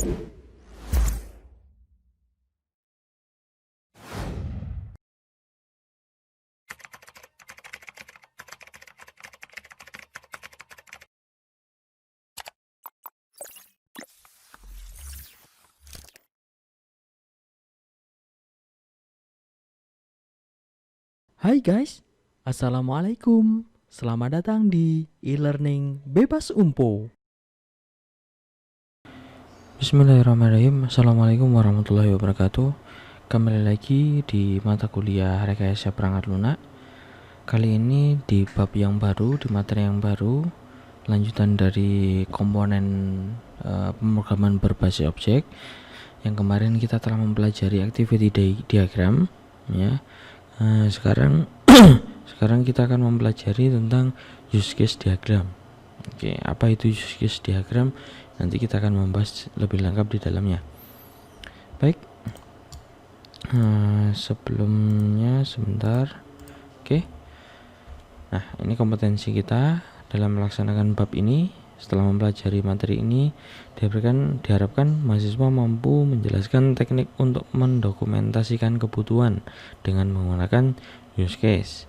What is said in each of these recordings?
Hai guys, Assalamualaikum. Selamat datang di e-learning bebas umpo. Bismillahirrahmanirrahim. Assalamualaikum warahmatullahi wabarakatuh. Kembali lagi di mata kuliah rekayasa perangkat lunak. Kali ini di bab yang baru, di materi yang baru, lanjutan dari komponen pemrograman berbasis objek. Yang kemarin kita telah mempelajari activity diagram, ya. Sekarang kita akan mempelajari tentang use case diagram. Oke, apa itu use case diagram? Nanti kita akan membahas lebih lengkap di dalamnya. Baik, sebelumnya sebentar. Oke, nah ini kompetensi kita dalam melaksanakan bab ini. Setelah mempelajari materi ini, diharapkan mahasiswa mampu menjelaskan teknik untuk mendokumentasikan kebutuhan dengan menggunakan use case,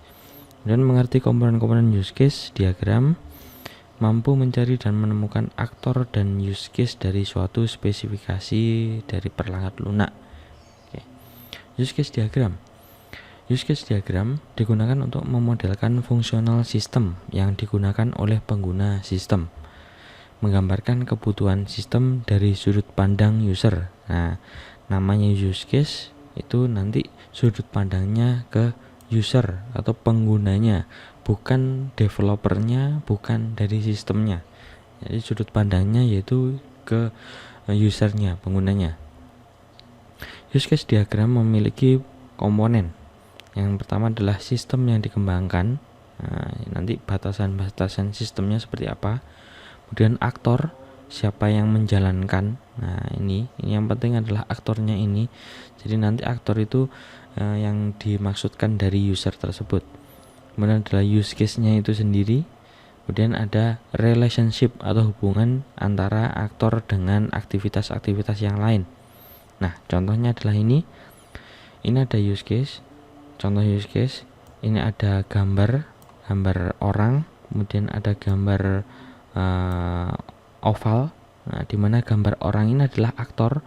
dan mengerti komponen-komponen use case diagram, mampu mencari dan menemukan aktor dan use case dari suatu spesifikasi dari perangkat lunak. Oke. Use case diagram. Use case diagram digunakan untuk memodelkan fungsional sistem yang digunakan oleh pengguna sistem, menggambarkan kebutuhan sistem dari sudut pandang user. Nah, namanya use case itu nanti sudut pandangnya ke user atau penggunanya, bukan developernya, bukan dari sistemnya. Jadi sudut pandangnya yaitu ke usernya, penggunanya. Use case diagram memiliki komponen. Yang pertama adalah sistem yang dikembangkan. Nah, nanti batasan-batasan sistemnya seperti apa. Kemudian aktor, siapa yang menjalankan. Nah, ini yang penting adalah aktornya ini. Jadi nanti aktor itu yang dimaksudkan dari user tersebut. Kemudian adalah use case-nya itu sendiri. Kemudian ada relationship atau hubungan antara aktor dengan aktivitas-aktivitas yang lain. Nah, contohnya adalah ini. Ini ada use case. Contoh use case. Ini ada gambar orang. Kemudian ada gambar oval. Nah, dimana gambar orang ini adalah aktor.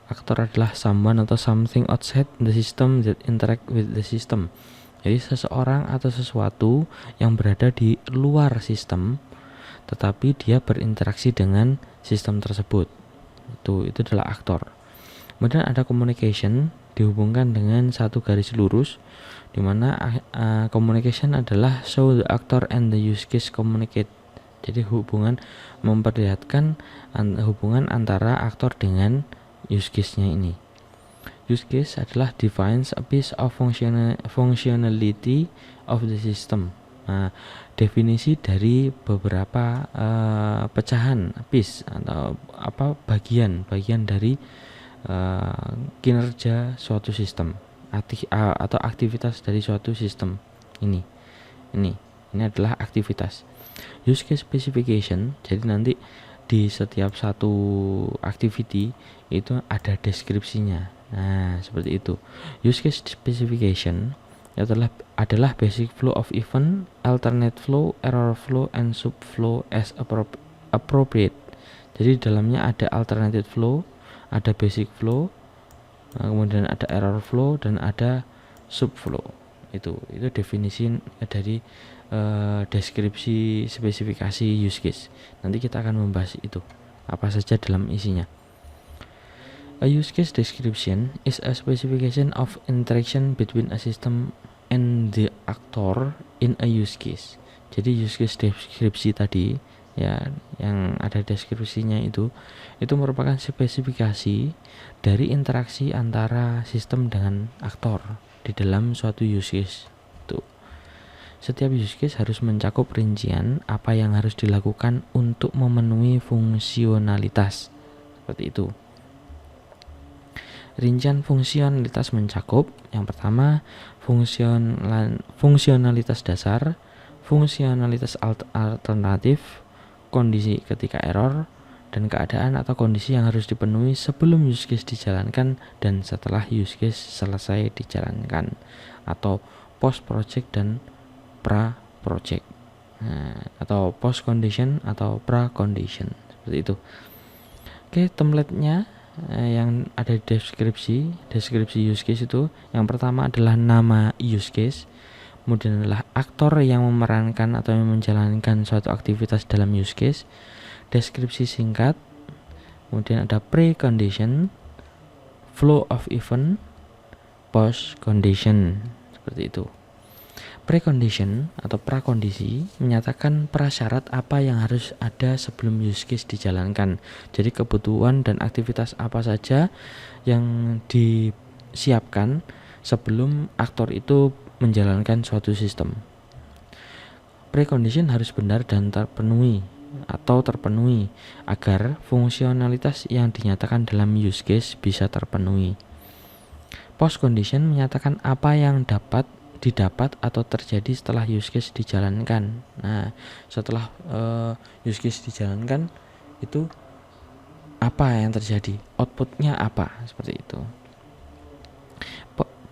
Aktor adalah someone atau something outside the system that interact with the system. Jadi seseorang atau sesuatu yang berada di luar sistem, tetapi dia berinteraksi dengan sistem tersebut. Itu adalah aktor. Kemudian ada communication, dihubungkan dengan satu garis lurus, dimana communication adalah show the actor and the use case communicate. Jadi hubungan memperlihatkan hubungan antara aktor dengan use case-nya ini. Use case adalah defines a piece of functionality of the system. Nah, definisi dari beberapa pecahan piece atau bagian dari kinerja suatu sistem atau aktivitas dari suatu sistem. Ini adalah aktivitas. Use case specification, jadi nanti di setiap satu activity itu ada deskripsinya. Nah, seperti itu. Use case specification adalah basic flow of event, alternate flow, error flow, and subflow as appropriate. Jadi dalamnya ada alternative flow, ada basic flow, kemudian ada error flow, dan ada subflow. Itu definisi dari deskripsi spesifikasi use case. Nanti kita akan membahas itu apa saja dalam isinya. A use case description is a specification of interaction between a system and the actor in a use case. Jadi use case deskripsi tadi ya, yang ada deskripsinya itu merupakan spesifikasi dari interaksi antara sistem dengan aktor di dalam suatu use case. Setiap use case harus mencakup rincian apa yang harus dilakukan untuk memenuhi fungsionalitas. Seperti itu. Rincian fungsionalitas mencakup yang pertama fungsionalitas dasar, fungsionalitas alternatif, kondisi ketika error, dan keadaan atau kondisi yang harus dipenuhi sebelum use case dijalankan dan setelah use case selesai dijalankan, atau post project dan pra project. Atau post condition atau pra condition, seperti itu. Oke, template-nya yang ada di deskripsi use case itu, yang pertama adalah nama use case, kemudian adalah aktor yang memerankan atau yang menjalankan suatu aktivitas dalam use case, deskripsi singkat, kemudian ada precondition, flow of event, post condition, seperti itu. Precondition atau prakondisi menyatakan prasyarat apa yang harus ada sebelum use case dijalankan. Jadi kebutuhan dan aktivitas apa saja yang disiapkan sebelum aktor itu menjalankan suatu sistem. Precondition harus benar dan terpenuhi agar fungsionalitas yang dinyatakan dalam use case bisa terpenuhi. Post condition menyatakan apa yang didapat atau terjadi setelah use case dijalankan. Nah, setelah use case dijalankan itu apa yang terjadi, outputnya apa, seperti itu.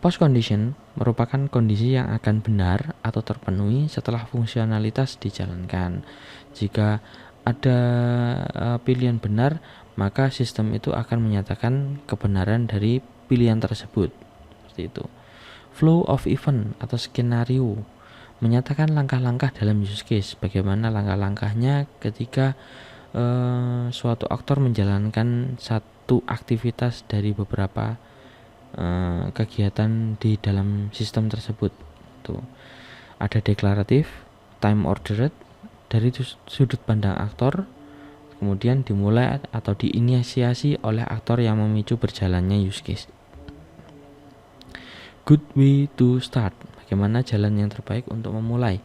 Post condition merupakan kondisi yang akan benar atau terpenuhi setelah fungsionalitas dijalankan. Jika ada pilihan benar, maka sistem itu akan menyatakan kebenaran dari pilihan tersebut, seperti itu. Flow of event atau skenario menyatakan langkah-langkah dalam use case, bagaimana langkah-langkahnya ketika suatu aktor menjalankan satu aktivitas dari beberapa kegiatan di dalam sistem tersebut. Tuh. Ada deklaratif, time ordered dari sudut pandang aktor, kemudian dimulai atau diinisiasi oleh aktor yang memicu berjalannya use case. Good way to start. Bagaimana jalan yang terbaik untuk memulai?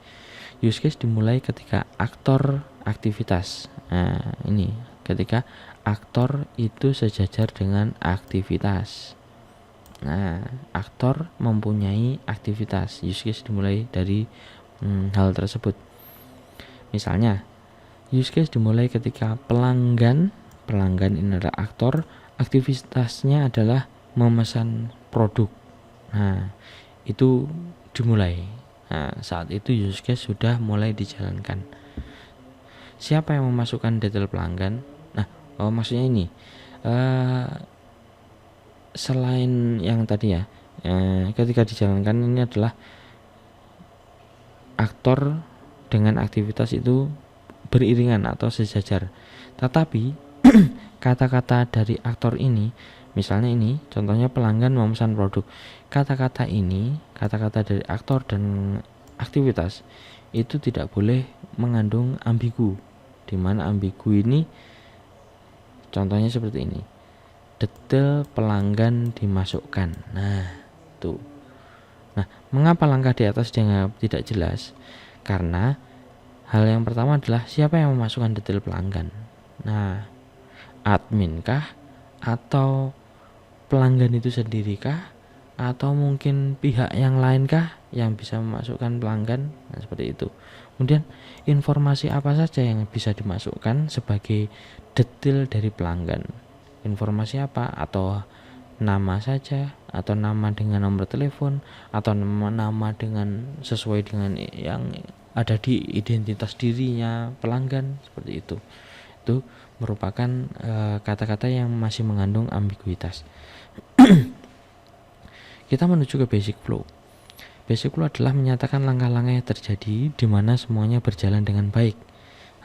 Use case dimulai ketika aktor aktivitas. Nah, ini ketika aktor itu sejajar dengan aktivitas. Nah, aktor mempunyai aktivitas. Use case dimulai dari hal tersebut. Misalnya, use case dimulai ketika pelanggan ini adalah aktor, aktivitasnya adalah memesan produk. Nah, itu dimulai. Nah, saat itu use case sudah mulai dijalankan. Siapa yang memasukkan detail pelanggan? Nah, maksudnya ini selain yang tadi ya, ketika dijalankan ini adalah aktor dengan aktivitas itu beriringan atau sejajar. Tetapi kata-kata dari aktor ini, misalnya ini contohnya pelanggan memesan produk, kata-kata dari aktor dan aktivitas itu tidak boleh mengandung ambigu, di mana ambigu ini contohnya seperti ini, detail pelanggan dimasukkan. Nah, tuh. Nah, mengapa langkah di atas dianggap tidak jelas? Karena hal yang pertama adalah siapa yang memasukkan detail pelanggan. Nah, admin kah, atau pelanggan itu sendiri kah, atau mungkin pihak yang lain kah yang bisa memasukkan pelanggan? Nah, seperti itu. Kemudian informasi apa saja yang bisa dimasukkan sebagai detail dari pelanggan? Informasi apa? Atau nama saja, atau nama dengan nomor telepon, atau nama dengan sesuai dengan yang ada di identitas dirinya pelanggan, seperti itu. Itu merupakan kata-kata yang masih mengandung ambiguitas. Kita menuju ke basic flow. Basic flow adalah menyatakan langkah-langkah yang terjadi di mana semuanya berjalan dengan baik.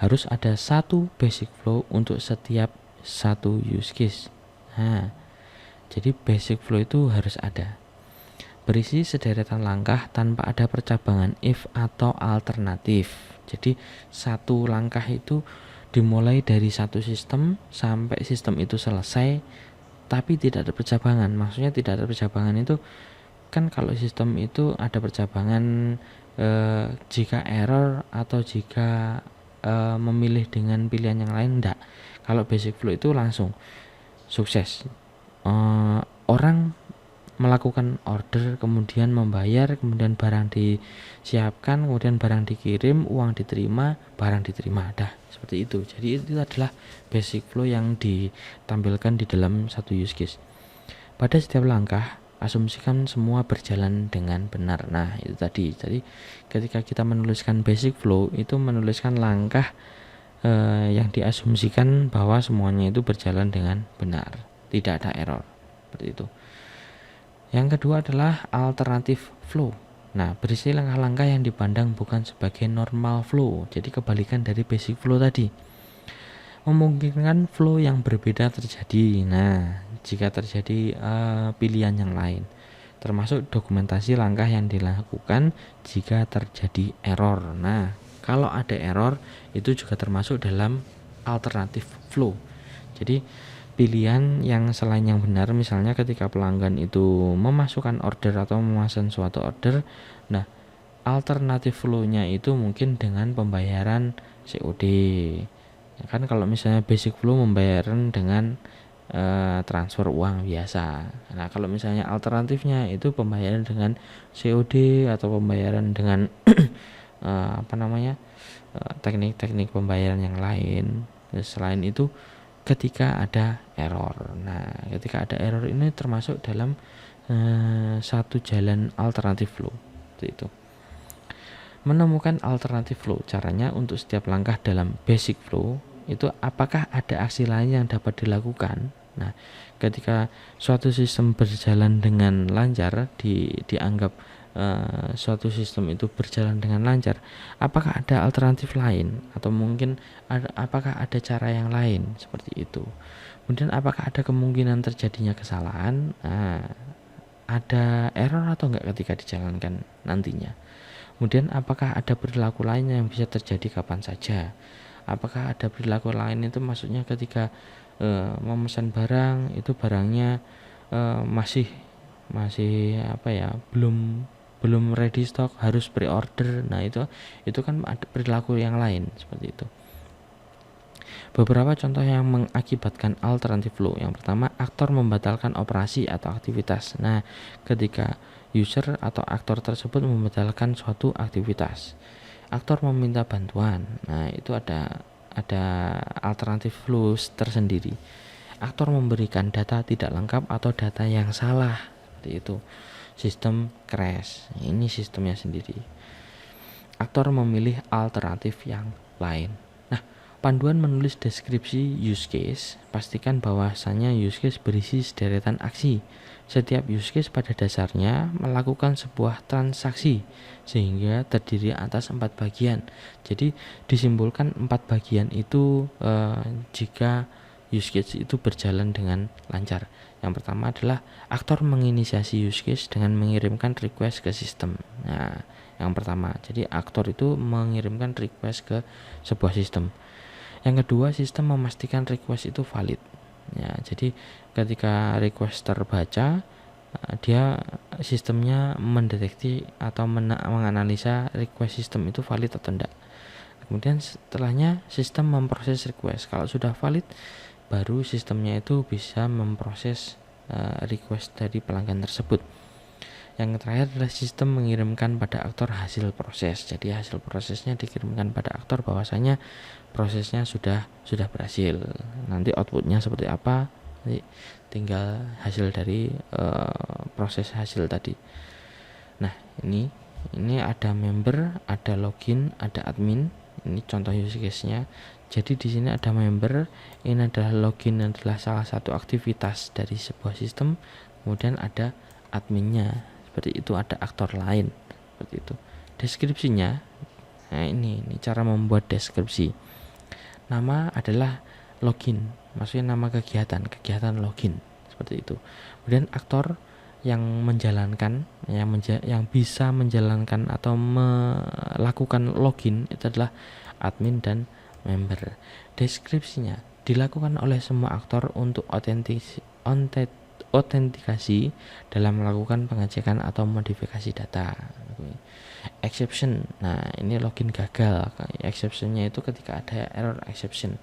Harus ada satu basic flow untuk setiap satu use case. Nah, jadi basic flow itu harus ada. Berisi sederetan langkah tanpa ada percabangan if atau alternatif. Jadi satu langkah itu dimulai dari satu sistem sampai sistem itu selesai, tapi tidak ada percabangan. Maksudnya tidak ada percabangan itu kan kalau sistem itu ada percabangan jika error atau jika memilih dengan pilihan yang lain, enggak. Kalau basic flow itu langsung sukses. Orang melakukan order, kemudian membayar, kemudian barang disiapkan, kemudian barang dikirim, uang diterima, barang diterima. Dah, seperti itu. Jadi itu adalah basic flow yang ditampilkan di dalam satu use case. Pada setiap langkah, asumsikan semua berjalan dengan benar. Nah, itu tadi. Jadi ketika kita menuliskan basic flow, itu menuliskan langkah yang diasumsikan bahwa semuanya itu berjalan dengan benar, tidak ada error. Seperti itu. Yang kedua adalah alternative flow. Nah, berisi langkah-langkah yang dipandang bukan sebagai normal flow. Jadi kebalikan dari basic flow tadi. Memungkinkan flow yang berbeda terjadi. Nah, jika terjadi pilihan yang lain, termasuk dokumentasi langkah yang dilakukan jika terjadi error. Nah, kalau ada error itu juga termasuk dalam alternative flow. Jadi pilihan yang selain yang benar, misalnya ketika pelanggan itu memasukkan order atau memesan suatu order, nah alternative flow-nya itu mungkin dengan pembayaran COD. Ya kan, kalau misalnya basic flow pembayaran dengan transfer uang biasa. Nah, kalau misalnya alternatifnya itu pembayaran dengan COD atau pembayaran dengan teknik-teknik pembayaran yang lain. Selain itu, ketika ada error. Nah, ketika ada error ini termasuk dalam satu jalan alternatif flow. Seperti itu. Menemukan alternatif flow, caranya untuk setiap langkah dalam basic flow itu apakah ada aksi lain yang dapat dilakukan. Nah, ketika suatu sistem berjalan dengan lancar, dianggap suatu sistem itu berjalan dengan lancar, apakah ada alternatif lain atau mungkin apakah ada cara yang lain, seperti itu. Kemudian apakah ada kemungkinan terjadinya kesalahan, ada error atau enggak ketika dijalankan nantinya. Kemudian apakah ada perilaku lain yang bisa terjadi kapan saja. Apakah ada perilaku lain itu maksudnya ketika memesan barang itu barangnya masih belum ready stock, harus pre-order. Nah, itu kan ada perilaku yang lain seperti itu. Beberapa contoh yang mengakibatkan alternative flow. Yang pertama, aktor membatalkan operasi atau aktivitas. Nah, ketika user atau aktor tersebut membatalkan suatu aktivitas. Aktor meminta bantuan. Nah, itu ada alternative flow tersendiri. Aktor memberikan data tidak lengkap atau data yang salah. Seperti itu. Sistem crash. Ini sistemnya sendiri. Aktor memilih alternatif yang lain. Nah, panduan menulis deskripsi use case, pastikan bahwasannya use case berisi sederetan aksi. Setiap use case pada dasarnya melakukan sebuah transaksi sehingga terdiri atas 4 bagian. Jadi disimpulkan 4 bagian itu jika use case itu berjalan dengan lancar. Yang pertama adalah aktor menginisiasi use case dengan mengirimkan request ke sistem. Nah, yang pertama, jadi aktor itu mengirimkan request ke sebuah sistem. Yang kedua, sistem memastikan request itu valid. Ya, jadi ketika request terbaca, sistemnya mendeteksi atau menganalisa request sistem itu valid atau tidak. Kemudian setelahnya sistem memproses request. Kalau sudah valid, baru sistemnya itu bisa memproses request dari pelanggan tersebut. Yang terakhir adalah sistem mengirimkan pada aktor hasil proses. Jadi hasil prosesnya dikirimkan pada aktor bahwasanya prosesnya sudah berhasil. Nanti outputnya seperti apa, nanti tinggal hasil dari proses hasil tadi. Nah, ini ada member, ada login, ada admin. Ini contoh use case-nya. Jadi di sini ada member, ini adalah login, adalah salah satu aktivitas dari sebuah sistem. Kemudian ada adminnya, seperti itu, ada aktor lain, seperti itu. Deskripsinya, nah ini cara membuat deskripsi. Nama adalah login, maksudnya nama kegiatan login, seperti itu. Kemudian aktor yang menjalankan, yang bisa menjalankan atau melakukan login itu adalah admin dan member. Deskripsinya dilakukan oleh semua aktor untuk autentikasi dalam melakukan pengecekan atau modifikasi data. Exception, nah ini login gagal. Exceptionnya itu ketika ada error exception.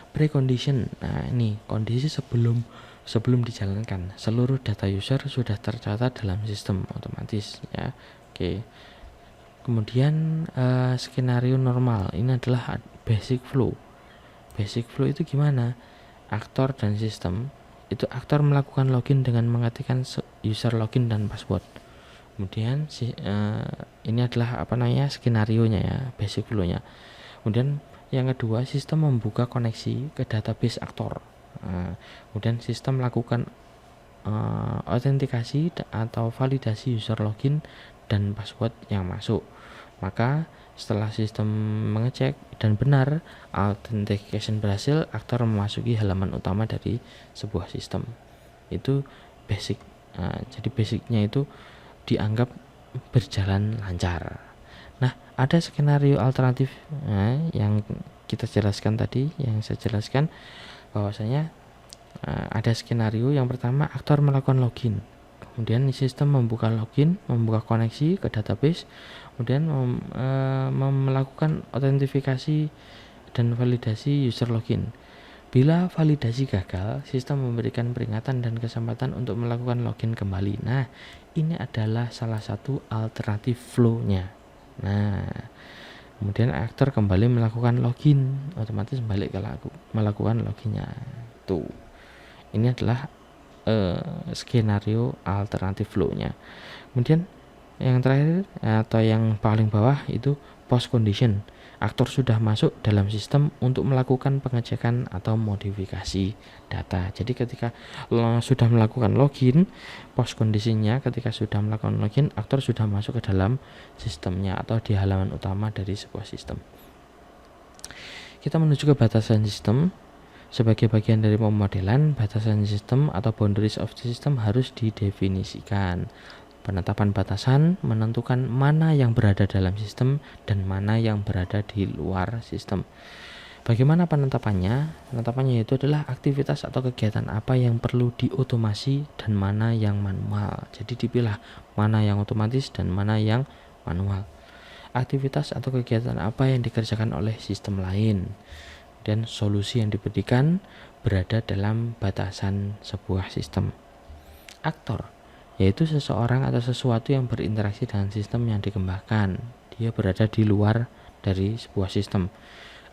Precondition, nah ini kondisi sebelum sebelum dijalankan seluruh data user sudah tercatat dalam sistem otomatis ya. Oke. Kemudian skenario normal ini adalah basic flow. Basic flow itu gimana? Aktor dan sistem itu aktor melakukan login dengan mengetikkan user login dan password. Kemudian ini adalah skenarionya ya, basic flow-nya. Kemudian yang kedua, sistem membuka koneksi ke database aktor. Kemudian sistem melakukan autentikasi atau validasi user login dan password yang masuk. Maka setelah sistem mengecek dan benar authentication berhasil, aktor memasuki halaman utama dari sebuah sistem. Itu basic. Jadi basicnya itu dianggap berjalan lancar. Nah, ada skenario alternatif yang kita jelaskan tadi, yang saya jelaskan bahwasanya ada skenario yang pertama, aktor melakukan login, kemudian sistem membuka login, membuka koneksi ke database, kemudian melakukan autentifikasi dan validasi user login. Bila validasi gagal, sistem memberikan peringatan dan kesempatan untuk melakukan login kembali. Nah, ini adalah salah satu alternatif flow-nya. Nah, kemudian aktor kembali melakukan login, otomatis balik ke melakukan loginnya. Tuh, ini adalah skenario alternatif flow-nya. Kemudian yang terakhir atau yang paling bawah itu post condition. Aktor sudah masuk dalam sistem untuk melakukan pengecekan atau modifikasi data. Jadi ketika sudah melakukan login, post kondisinya ketika sudah melakukan login, aktor sudah masuk ke dalam sistemnya atau di halaman utama dari sebuah sistem. Kita menuju ke batasan sistem. Sebagai bagian dari pemodelan, batasan sistem atau boundaries of the system harus didefinisikan. Penetapan batasan menentukan mana yang berada dalam sistem dan mana yang berada di luar sistem. Bagaimana penetapannya? Penetapannya itu adalah aktivitas atau kegiatan apa yang perlu diotomasi dan mana yang manual. Jadi dipilah mana yang otomatis dan mana yang manual. Aktivitas atau kegiatan apa yang dikerjakan oleh sistem lain. Dan solusi yang diberikan berada dalam batasan sebuah sistem. Aktor yaitu seseorang atau sesuatu yang berinteraksi dengan sistem yang dikembangkan. Dia berada di luar dari sebuah sistem.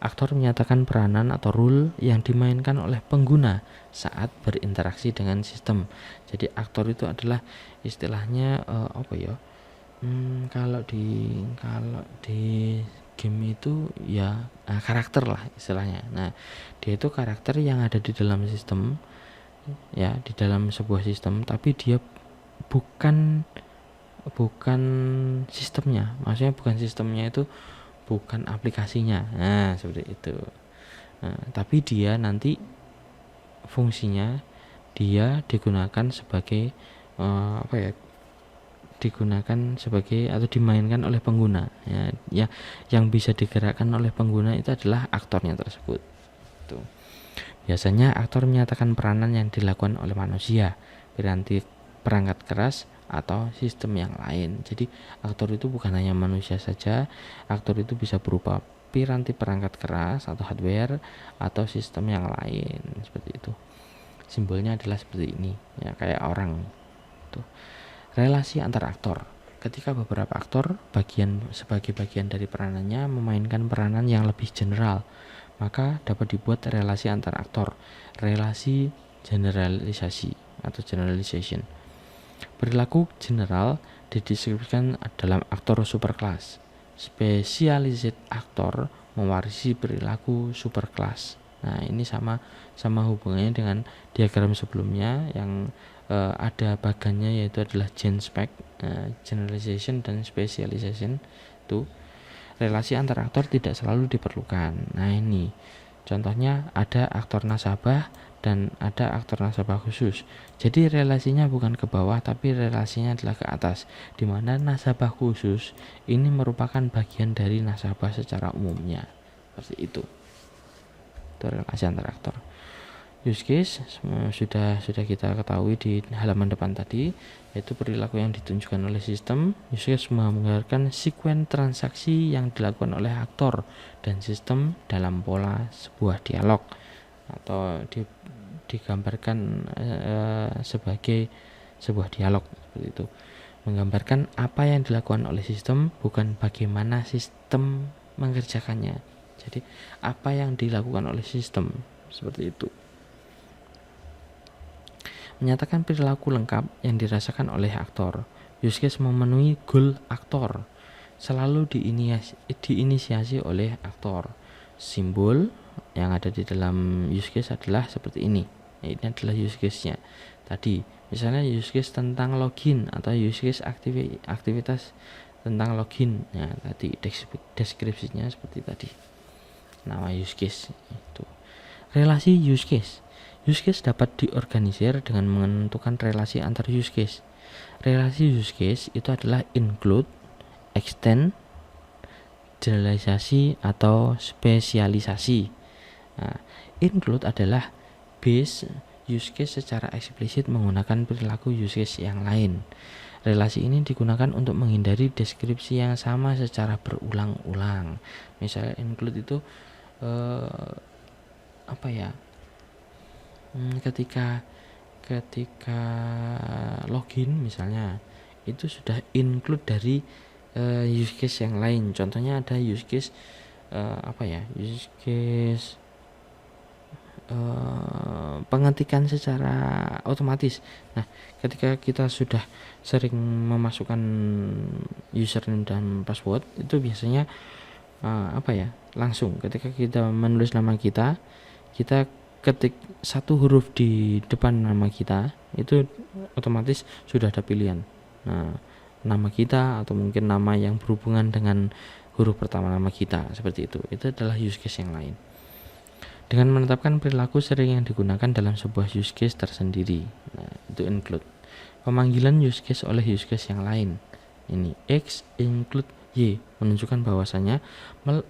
Aktor menyatakan peranan atau role yang dimainkan oleh pengguna saat berinteraksi dengan sistem. Jadi aktor itu adalah istilahnya kalau di game itu ya karakter lah istilahnya. Nah, dia itu karakter yang ada di dalam sistem ya, di dalam sebuah sistem, tapi dia bukan sistemnya, maksudnya bukan sistemnya itu bukan aplikasinya, nah seperti itu. Nah, tapi dia nanti fungsinya dia digunakan sebagai digunakan sebagai atau dimainkan oleh pengguna ya, yang bisa digerakkan oleh pengguna itu adalah aktornya tersebut. Tuh. Biasanya aktor menyatakan peranan yang dilakukan oleh manusia, perangkat keras atau sistem yang lain. Jadi aktor itu bukan hanya manusia saja, aktor itu bisa berupa piranti perangkat keras atau hardware atau sistem yang lain, seperti itu. Simbolnya adalah seperti ini ya, kayak orang. Tuh. Relasi antar aktor. Ketika beberapa aktor sebagai bagian dari peranannya memainkan peranan yang lebih general, maka dapat dibuat relasi antar aktor, relasi generalisasi atau generalization. Perilaku general dideskripsikan dalam aktor superclass. Specialized aktor mewarisi perilaku superclass. Nah, ini sama hubungannya dengan diagram sebelumnya yang ada bagannya, yaitu adalah gen spec, generalization dan specialization. Itu relasi antar aktor tidak selalu diperlukan. Nah, ini contohnya ada aktor nasabah dan ada aktor nasabah khusus. Jadi relasinya bukan ke bawah, tapi relasinya adalah ke atas, di mana nasabah khusus ini merupakan bagian dari nasabah secara umumnya. Seperti itu. Itu relasi antar aktor. Use case sudah kita ketahui di halaman depan tadi, yaitu perilaku yang ditunjukkan oleh sistem. Use case menggambarkan sekuen transaksi yang dilakukan oleh aktor dan sistem dalam pola sebuah dialog, atau digambarkan sebagai sebuah dialog seperti itu, menggambarkan apa yang dilakukan oleh sistem, bukan bagaimana sistem mengerjakannya. Jadi apa yang dilakukan oleh sistem seperti itu. Menyatakan perilaku lengkap yang dirasakan oleh aktor. Use case memenuhi goal aktor, selalu diinisiasi oleh aktor. Simbol yang ada di dalam use case adalah seperti ini. Ini adalah use case-nya. Tadi misalnya use case tentang login atau use case aktivitas tentang login. Nah, tadi deskripsinya seperti tadi. Nama use case itu. Relasi use case. Use case dapat diorganisir dengan menentukan relasi antar use case. Relasi use case itu adalah include, extend, generalisasi atau spesialisasi. Nah, include adalah base use case secara eksplisit menggunakan perilaku use case yang lain. Relasi ini digunakan untuk menghindari deskripsi yang sama secara berulang-ulang. Misalnya include itu ketika login misalnya itu sudah include dari use case yang lain. Contohnya ada use case use case pengetikan secara otomatis. Nah, ketika kita sudah sering memasukkan username dan password, itu biasanya langsung ketika kita menulis nama kita ketik satu huruf di depan nama kita, itu otomatis sudah ada pilihan. Nah, nama kita atau mungkin nama yang berhubungan dengan huruf pertama nama kita, seperti itu. Itu adalah use case yang lain. Dengan menetapkan perilaku sering yang digunakan dalam sebuah use case tersendiri. Nah, itu include. Pemanggilan use case oleh use case yang lain. Ini X include Y menunjukkan bahwasanya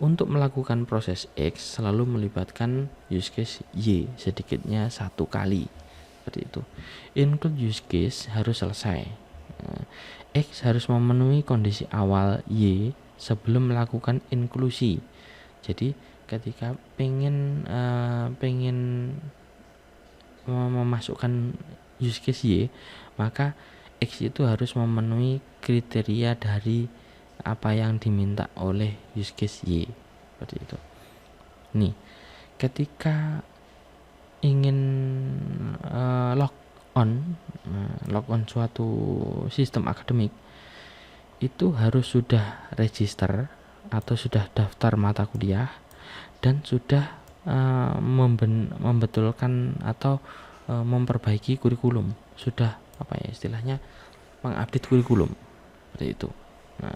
untuk melakukan proses X selalu melibatkan use case Y sedikitnya satu kali. Seperti itu. Include use case harus selesai. X harus memenuhi kondisi awal Y sebelum melakukan inklusi. Jadi ketika pengen memasukkan use case Y, maka X itu harus memenuhi kriteria dari apa yang diminta oleh use case Y. Seperti itu. Nih, ketika ingin log on suatu sistem akademik, itu harus sudah register atau sudah daftar mata kuliah dan sudah membetulkan atau memperbaiki kurikulum, sudah istilahnya mengupdate kurikulum seperti itu. Nah,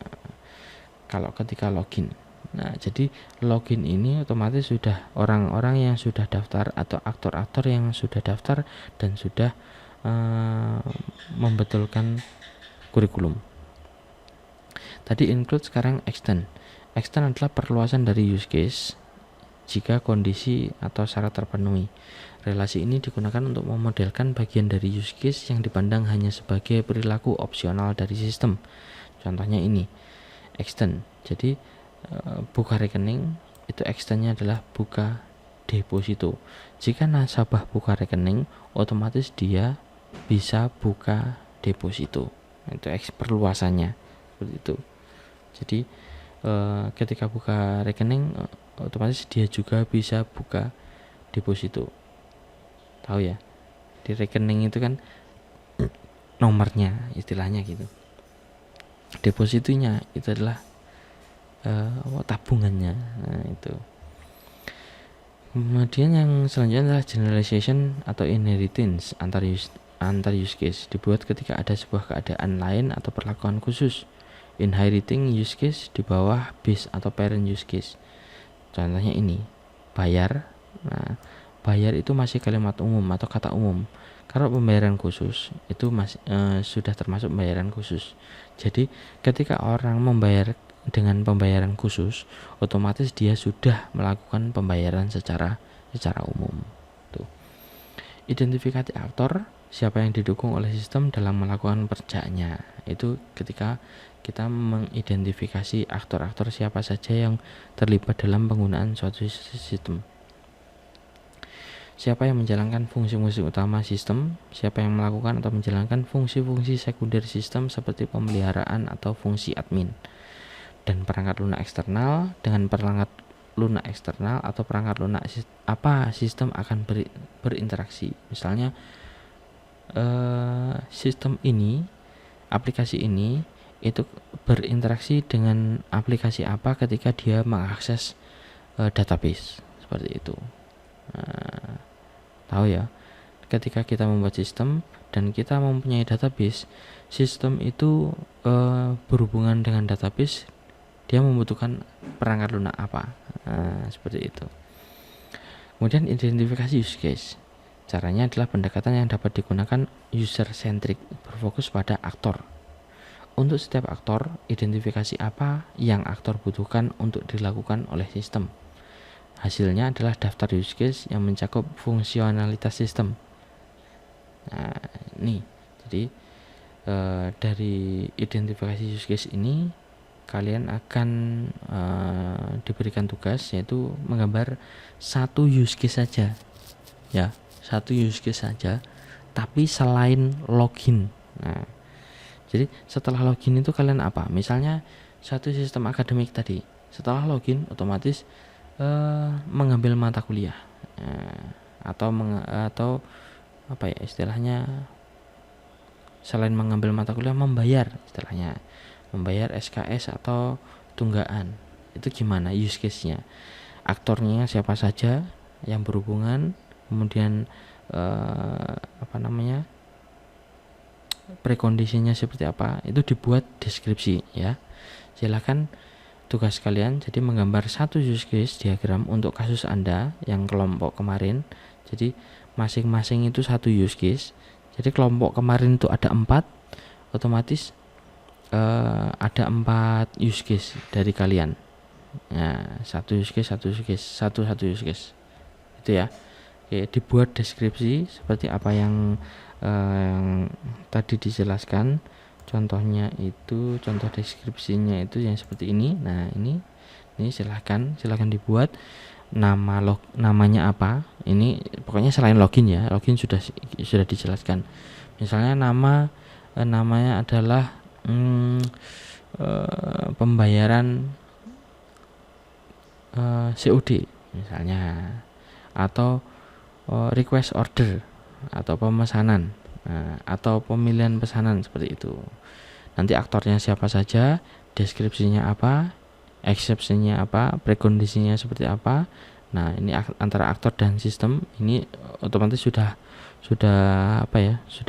kalau ketika login, nah jadi login ini otomatis sudah orang-orang yang sudah daftar atau aktor-aktor yang sudah daftar dan sudah membetulkan kurikulum. Tadi include, sekarang extend. Extend adalah perluasan dari use case jika kondisi atau syarat terpenuhi. Relasi ini digunakan untuk memodelkan bagian dari use case yang dipandang hanya sebagai perilaku opsional dari sistem. Contohnya ini, extend. Jadi buka rekening, itu extendnya adalah buka deposito. Jika nasabah buka rekening, otomatis dia bisa buka deposito. Itu perluasannya seperti itu. Jadi ketika buka rekening, otomatis dia juga bisa buka deposito. Tahu ya, di rekening itu kan nomornya, istilahnya gitu. Depositonya itu adalah tabungannya. Nah, itu. Kemudian yang selanjutnya adalah generalization atau inheritance antar use case, dibuat ketika ada sebuah keadaan lain atau perlakuan khusus. Inheriting use case di bawah base atau parent use case. Contohnya ini, bayar. Nah, bayar itu masih kalimat umum atau kata umum. Kalau pembayaran khusus itu masih sudah termasuk pembayaran khusus. Jadi ketika orang membayar dengan pembayaran khusus, otomatis dia sudah melakukan pembayaran secara umum. Tuh. Identifikasi aktor, siapa yang didukung oleh sistem dalam melakukan pekerjaannya. Itu ketika kita mengidentifikasi aktor-aktor siapa saja yang terlibat dalam penggunaan suatu sistem. siapa yang menjalankan fungsi-fungsi utama sistem, siapa yang melakukan atau menjalankan fungsi-fungsi sekunder sistem seperti pemeliharaan atau fungsi admin, dan perangkat lunak eksternal. Dengan perangkat lunak eksternal atau perangkat lunak apa sistem akan berinteraksi. Misalnya sistem ini, aplikasi ini itu berinteraksi dengan aplikasi apa ketika dia mengakses database, seperti itu. Tahu ya, ketika kita membuat sistem dan kita mempunyai database, sistem itu berhubungan dengan database, dia membutuhkan perangkat lunak apa, seperti itu. Kemudian identifikasi use case. Caranya adalah pendekatan yang dapat digunakan user centric, berfokus pada aktor. Untuk setiap aktor, identifikasi apa yang aktor butuhkan untuk dilakukan oleh sistem. Hasilnya adalah daftar use case yang mencakup fungsionalitas sistem. Nah, ini jadi dari identifikasi use case ini kalian akan diberikan tugas, yaitu menggambar satu use case saja, ya, satu use case saja, tapi selain login. Nah, jadi setelah login itu kalian apa? Misalnya satu sistem akademik tadi, setelah login otomatis mengambil mata kuliah, atau apa ya istilahnya, selain mengambil mata kuliah membayar, istilahnya membayar SKS atau tunggaan. Itu gimana use case-nya? Aktornya siapa saja yang berhubungan, kemudian prekondisinya seperti apa, itu dibuat deskripsi, ya. Silakan tugas kalian jadi menggambar satu use case diagram untuk kasus Anda yang kelompok kemarin. Jadi masing-masing itu satu use case. Jadi kelompok kemarin itu ada 4, otomatis ada 4 use case dari kalian. Nah, satu use case satu use case itu ya. Oke, dibuat deskripsi seperti apa yang tadi dijelaskan. Contohnya itu, contoh deskripsinya itu yang seperti ini. Nah, ini silahkan dibuat namanya apa. Ini pokoknya selain login ya, login sudah dijelaskan. Misalnya namanya adalah pembayaran COD misalnya, atau request order, atau pemesanan, atau pemilihan pesanan, seperti itu. Nanti aktornya siapa saja, deskripsinya apa, exceptionnya apa, prekondisinya seperti apa. Nah, ini antara aktor dan sistem ini otomatis sudah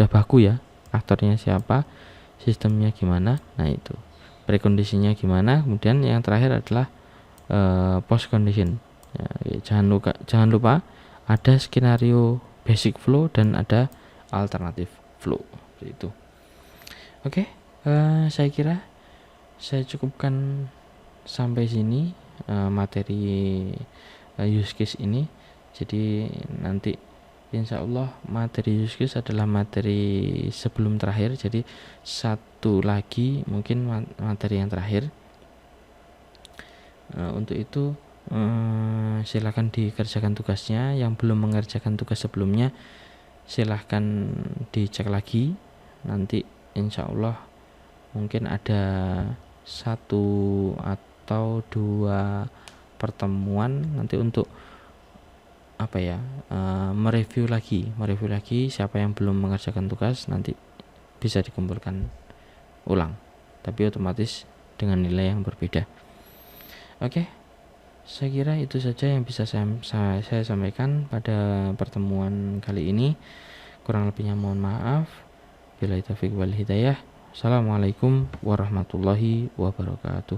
baku ya. Aktornya siapa, sistemnya gimana. Nah, itu prekondisinya gimana. Kemudian yang terakhir adalah post condition. Ya, jangan lupa ada skenario basic flow dan ada alternative flow, seperti itu. Oke, saya kira saya cukupkan sampai sini materi use case ini. Jadi nanti insya Allah materi use case adalah materi sebelum terakhir. Jadi satu lagi mungkin materi yang terakhir. Untuk itu silakan dikerjakan tugasnya. Yang belum mengerjakan tugas sebelumnya silahkan dicek lagi. Nanti insya Allah mungkin ada 1 atau 2 pertemuan nanti untuk mereview lagi siapa yang belum mengerjakan tugas, nanti bisa dikumpulkan ulang, tapi otomatis dengan nilai yang berbeda. Oke, saya kira itu saja yang bisa saya sampaikan pada pertemuan kali ini. Kurang lebihnya mohon maaf. Billahi taufiq wal hidayah. Assalamualaikum warahmatullahi wabarakatuh.